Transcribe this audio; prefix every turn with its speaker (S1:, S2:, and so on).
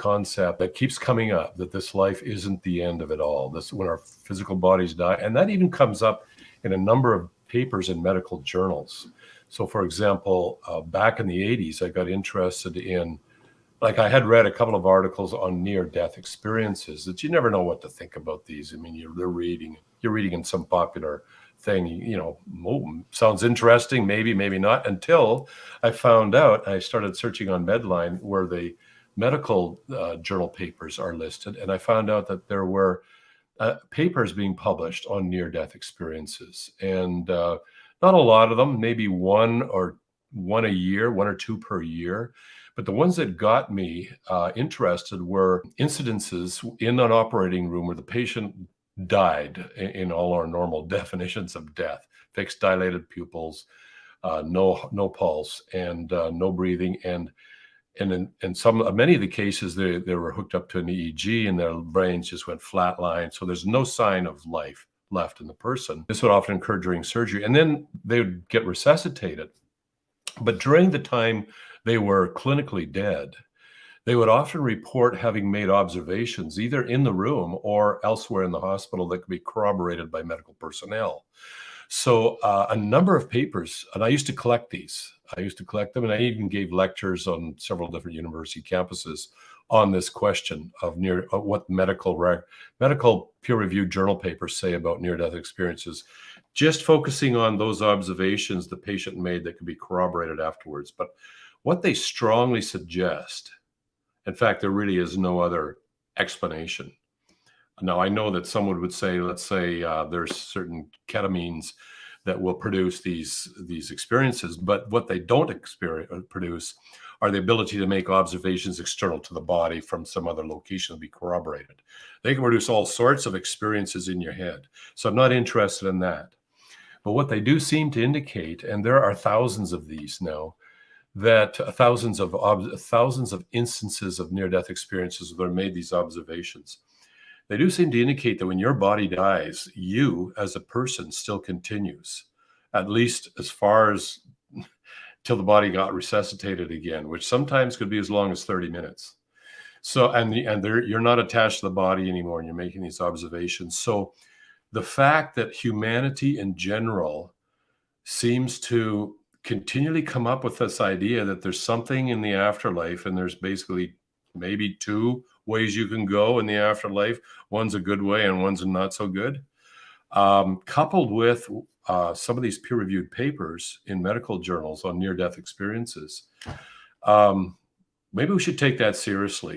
S1: concept that keeps coming up, that this life isn't the end of it all. This, when our physical bodies die, and that even comes up in a number of papers in medical journals. So, for example, back in the 80s, I got interested in, like, I had read a couple of articles on near-death experiences that you never know what to think about these. I mean, you're reading in some popular thing, sounds interesting, maybe not, until I found out, I started searching on Medline where the medical journal papers are listed, and I found out that there were papers being published on near-death experiences, and not a lot of them, maybe one or two per year. But the ones that got me interested were incidences in an operating room where the patient died in all our normal definitions of death: fixed dilated pupils, no pulse, and no breathing, and in many of the cases they were hooked up to an EEG and their brains just went flatline, so there's no sign of life left in the person. This would often occur during surgery, and then they would get resuscitated. But during the time they were clinically dead, they would often report having made observations either in the room or elsewhere in the hospital that could be corroborated by medical personnel. So a number of papers, and I used to collect these. I used to collect them, and I even gave lectures on several different university campuses on this question of what medical peer-reviewed journal papers say about near-death experiences, just focusing on those observations the patient made that could be corroborated afterwards. But what they strongly suggest, in fact, there really is no other explanation. Now, I know that someone would say, let's say there's certain ketamines that will produce these experiences, but what they don't produce are the ability to make observations external to the body from some other location to be corroborated. They can produce all sorts of experiences in your head. So I'm not interested in that. But what they do seem to indicate, and there are thousands of these now, that thousands of instances of near-death experiences where they made these observations. They do seem to indicate that when your body dies, you as a person still continues, at least as far as till the body got resuscitated again, which sometimes could be as long as 30 minutes. So, you're not attached to the body anymore, and you're making these observations. So the fact that humanity in general seems to continually come up with this idea that there's something in the afterlife, and there's basically maybe two ways you can go in the afterlife. One's a good way and one's a not so good. Coupled with some of these peer-reviewed papers in medical journals on near-death experiences, maybe we should take that seriously.